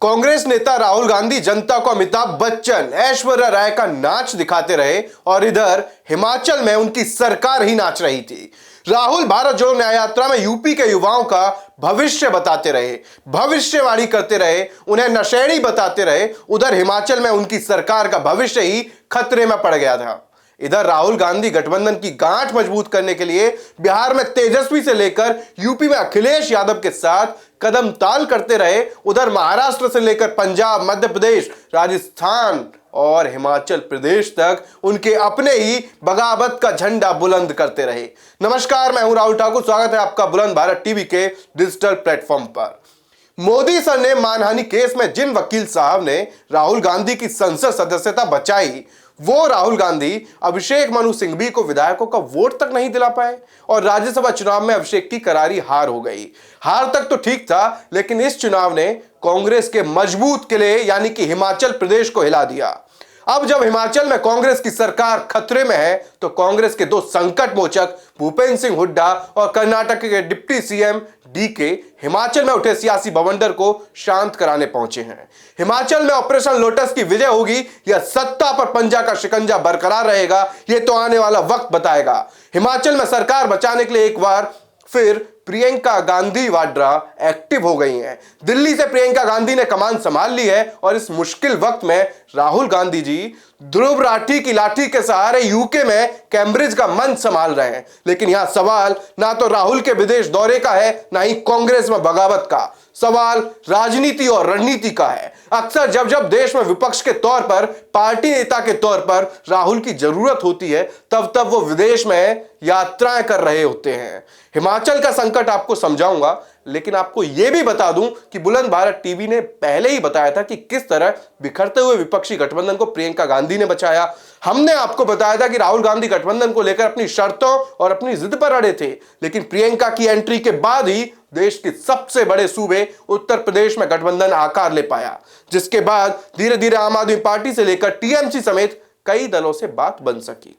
कांग्रेस नेता राहुल गांधी जनता को अमिताभ बच्चन, ऐश्वर्या राय का नाच दिखाते रहे और इधर हिमाचल में उनकी सरकार ही नाच रही थी। राहुल भारत जोड़ो न्याय यात्रा में यूपी के युवाओं का भविष्य बताते रहे, भविष्यवाणी करते रहे, उन्हें नशेड़ी बताते रहे। उधर हिमाचल में उनकी सरकार का भविष्य ही खतरे में पड़ गया था। इधर राहुल गांधी गठबंधन की गांठ मजबूत करने के लिए बिहार में तेजस्वी से लेकर यूपी में अखिलेश यादव के साथ कदम ताल करते रहे। उधर महाराष्ट्र से लेकर पंजाब, मध्य प्रदेश, राजस्थान और हिमाचल प्रदेश तक उनके अपने ही बगावत का झंडा बुलंद करते रहे। नमस्कार, मैं हूं राहुल ठाकुर। स्वागत है आपका बुलंद भारत टीवी के डिजिटल प्लेटफॉर्म पर। मोदी सर ने मानहानि केस में जिन वकील साहब ने राहुल गांधी की संसद सदस्यता बचाई, वो राहुल गांधी अभिषेक मनु सिंघवी को विधायकों का वोट तक नहीं दिला पाए और राज्यसभा चुनाव में अभिषेक की करारी हार हो गई। हार तक तो ठीक था, लेकिन इस चुनाव ने कांग्रेस के मजबूत किले यानी कि हिमाचल प्रदेश को हिला दिया। अब जब हिमाचल में कांग्रेस की सरकार खतरे में है, तो कांग्रेस के दो संकट मोचक भूपेंद्र सिंह हुड्डा और कर्नाटक के डिप्टी सीएम डीके हिमाचल में उठे सियासी बवंडर को शांत कराने पहुंचे हैं। हिमाचल में ऑपरेशन लोटस की विजय होगी या सत्ता पर पंजा का शिकंजा बरकरार रहेगा, यह तो आने वाला वक्त बताएगा। हिमाचल में सरकार बचाने के लिए एक बार फिर प्रियंका गांधी वाड्रा एक्टिव हो गई हैं। दिल्ली से प्रियंका गांधी ने कमान संभाल ली है और इस मुश्किल वक्त में राहुल गांधी जी ध्रुव राठी की लाठी के सहारे यूके में कैम्ब्रिज का मंच संभाल रहे हैं। लेकिन यहां सवाल ना तो राहुल के विदेश दौरे का है, ना ही कांग्रेस में बगावत का। सवाल राजनीति और रणनीति का है। अक्सर जब जब देश में विपक्ष के तौर पर, पार्टी नेता के तौर पर राहुल की जरूरत होती है, तब तब वो विदेश में यात्राएं कर रहे होते हैं। हिमाचल का संकट आपको समझाऊंगा, लेकिन आपको यह भी बता दूं कि बुलंद भारत टीवी ने पहले ही बताया था कि किस तरह बिखरते हुए विपक्षी गठबंधन को प्रियंका गांधी ने बचाया। हमने आपको बताया था कि राहुल गांधी गठबंधन को लेकर अपनी शर्तों और अपनी जिद पर अड़े थे, लेकिन प्रियंका की एंट्री के बाद ही देश के सबसे बड़े सूबे उत्तर प्रदेश में गठबंधन आकार ले पाया, जिसके बाद धीरे धीरे आम आदमी पार्टी से लेकर टीएमसी समेत कई दलों से बात बन सकी।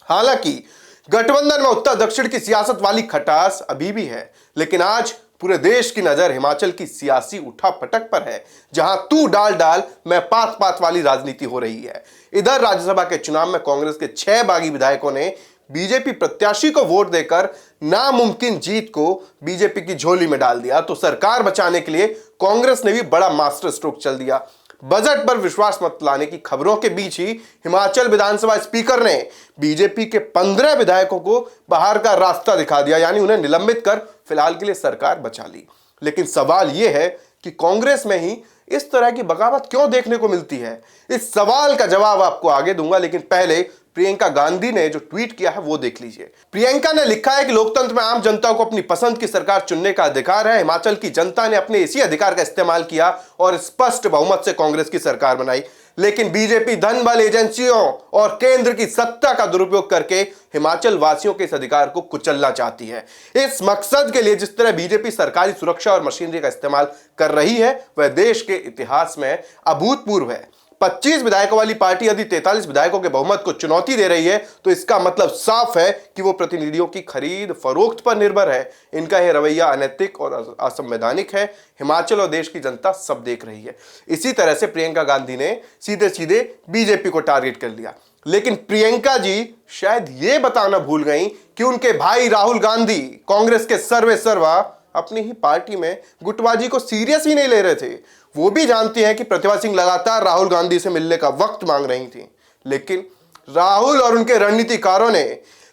हालांकि गठबंधन में उत्तर दक्षिण की सियासत वाली खटास अभी भी है, लेकिन आज पूरे देश की नजर हिमाचल की सियासी उठापटक पर है, जहां तू डाल डाल मैं पात पात वाली राजनीति हो रही है। इधर राज्यसभा के चुनाव में कांग्रेस के 6 बागी विधायकों ने बीजेपी प्रत्याशी को वोट देकर नामुमकिन जीत को बीजेपी की झोली में डाल दिया, तो सरकार बचाने के लिए कांग्रेस ने भी बड़ा मास्टर स्ट्रोक चल दिया। बजट पर विश्वास मत लाने की खबरों के बीच ही हिमाचल विधानसभा स्पीकर ने बीजेपी के 15 विधायकों को बाहर का रास्ता दिखा दिया, यानी उन्हें निलंबित कर फिलहाल के लिए सरकार बचा ली। लेकिन सवाल यह है कि कांग्रेस में ही इस तरह की बगावत क्यों देखने को मिलती है? इस सवाल का जवाब आपको आगे दूंगा, लेकिन पहले प्रियंका गांधी ने जो ट्वीट किया है वो देख लीजिए। प्रियंका ने लिखा है कि लोकतंत्र में आम जनता को अपनी पसंद की सरकार चुनने का अधिकार है। हिमाचल की जनता ने अपने इसी अधिकार का इस्तेमाल किया और स्पष्ट बहुमत से कांग्रेस की सरकार बनाई, लेकिन बीजेपी धन बल एजेंसियों और केंद्र की सत्ता का दुरुपयोग करके हिमाचल वासियों के इस अधिकार को कुचलना चाहती है। इस मकसद के लिए जिस तरह बीजेपी सरकारी सुरक्षा और मशीनरी का इस्तेमाल कर रही है, वह देश के इतिहास में अभूतपूर्व है। 25 विधायकों वाली पार्टी यदि 43 विधायकों के बहुमत को चुनौती दे रही है, तो इसका मतलब साफ है कि वो प्रतिनिधियों की खरीद फरोख्त पर निर्भर है। इनका यह रवैया अनैतिक और असंवैधानिक है। हिमाचल और देश की जनता सब देख रही है। इसी तरह से प्रियंका गांधी ने सीधे सीधे बीजेपी को टारगेट कर लिया। लेकिन प्रियंका जी शायद ये बताना भूल गई कि उनके भाई राहुल गांधी कांग्रेस के सर्वे सर्वा अपनी ही पार्टी में गुटबाजी को सीरियस ही नहीं ले रहे थे। वो भी जानती हैं कि प्रतिभा सिंह लगातार राहुल गांधी से मिलने का वक्त मांग रही थी, लेकिन राहुल और उनके रणनीतिकारों ने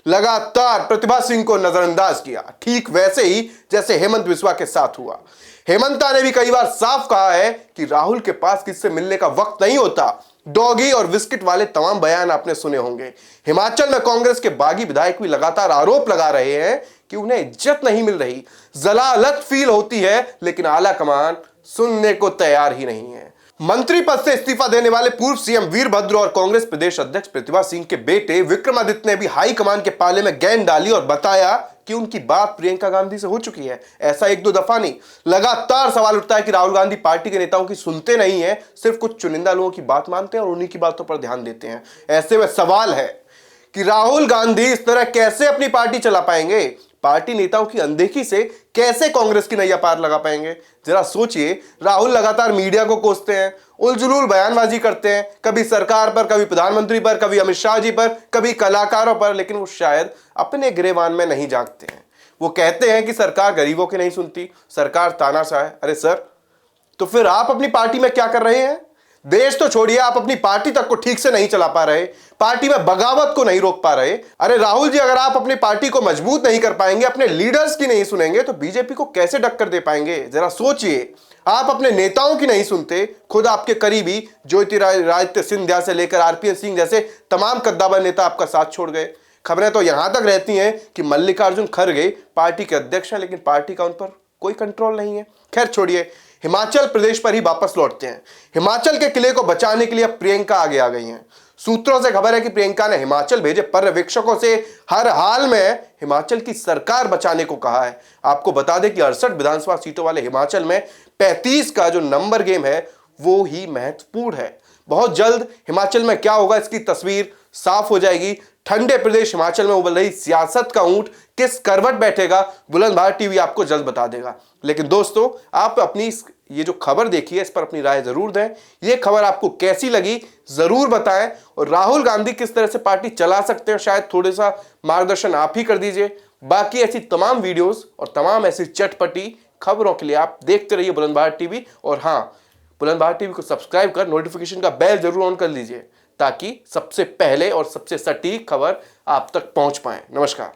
लगातार प्रतिभा सिंह को नजरअंदाज किया, ठीक वैसे ही जैसे हेमंत बिस्वा के साथ हुआ। हेमंता ने भी कई बार साफ कहा है कि राहुल के पास किससे मिलने का वक्त नहीं होता। डॉगी और बिस्किट वाले तमाम बयान आपने सुने होंगे। हिमाचल में कांग्रेस के बागी विधायक भी लगातार आरोप लगा रहे हैं कि उन्हें इज्जत नहीं मिल रही, जलालत फील होती है, लेकिन आला कमान सुनने को तैयार ही नहीं है। मंत्री पद से इस्तीफा देने वाले पूर्व सीएम वीरभद्र और कांग्रेस प्रदेश अध्यक्ष प्रतिभा सिंह के बेटे विक्रमादित्य ने भी हाईकमान के पाले में गेंद डाली और बताया कि उनकी बात प्रियंका गांधी से हो चुकी है। ऐसा एक दो दफा नहीं, लगातार सवाल उठता है कि राहुल गांधी पार्टी के नेताओं की सुनते नहीं है, सिर्फ कुछ चुनिंदा लोगों की बात मानते हैं और उन्हीं की बातों पर ध्यान देते हैं। ऐसे में सवाल है कि राहुल गांधी इस तरह कैसे अपनी पार्टी चला पाएंगे? पार्टी नेताओं की अनदेखी से कैसे कांग्रेस की नैया पार लगा पाएंगे? जरा सोचिए, राहुल लगातार मीडिया को कोसते हैं, उलझुल बयानबाजी करते हैं, कभी सरकार पर, कभी प्रधानमंत्री पर, कभी अमित शाह जी पर, कभी कलाकारों पर, लेकिन वो शायद अपने गिरेबान में नहीं झांकते हैं। वो कहते हैं कि सरकार गरीबों की नहीं सुनती, सरकार तानाशाह है। अरे सर, तो फिर आप अपनी पार्टी में क्या कर रहे हैं? देश तो छोड़िए, आप अपनी पार्टी तक को ठीक से नहीं चला पा रहे, पार्टी में बगावत को नहीं रोक पा रहे। अरे राहुल जी, अगर आप अपनी पार्टी को मजबूत नहीं कर पाएंगे, अपने लीडर्स की नहीं सुनेंगे, तो बीजेपी को कैसे टक्कर दे पाएंगे? जरा सोचिए, आप अपने नेताओं की नहीं सुनते, खुद आपके करीबी ज्योतिरादित्य सिंधिया से लेकर आरपीएन सिंह जैसे तमाम कद्दावर नेता आपका साथ छोड़ गए। खबरें तो यहां तक रहती हैं कि मल्लिकार्जुन खड़गे पार्टी के अध्यक्ष हैं, लेकिन पार्टी का उन पर कोई कंट्रोल नहीं है। खैर छोड़िए, हिमाचल प्रदेश पर ही वापस लौटते हैं। हिमाचल के किले को बचाने के लिए अब प्रियंका आगे आ गई हैं। सूत्रों से खबर है कि प्रियंका ने हिमाचल भेजे पर्यवेक्षकों से हर हाल में हिमाचल की सरकार बचाने को कहा है। आपको बता दें कि 68 विधानसभा सीटों वाले हिमाचल में 35 का जो नंबर गेम है वो ही महत्वपूर्ण है। बहुत जल्द हिमाचल में क्या होगा, इसकी तस्वीर साफ हो जाएगी। ठंडे प्रदेश हिमाचल में उबल रही सियासत का ऊंट किस करवट बैठेगा, बुलंद भारत टीवी आपको जल्द बता देगा। लेकिन दोस्तों, आप अपनी ये जो खबर देखी है, इस पर अपनी राय जरूर दें। ये खबर आपको कैसी लगी जरूर बताएं, और राहुल गांधी किस तरह से पार्टी चला सकते हैं, शायद थोड़ा सा मार्गदर्शन आप ही कर दीजिए। बाकी ऐसी तमाम वीडियोस और तमाम ऐसी चटपटी खबरों के लिए आप देखते रहिए बुलंद भारत टीवी। और हाँ, बुलंद भारत टीवी को सब्सक्राइब कर नोटिफिकेशन का बेल जरूर ऑन कर लीजिए, ताकि सबसे पहले और सबसे सटीक खबर आप तक पहुंच पाए। नमस्कार।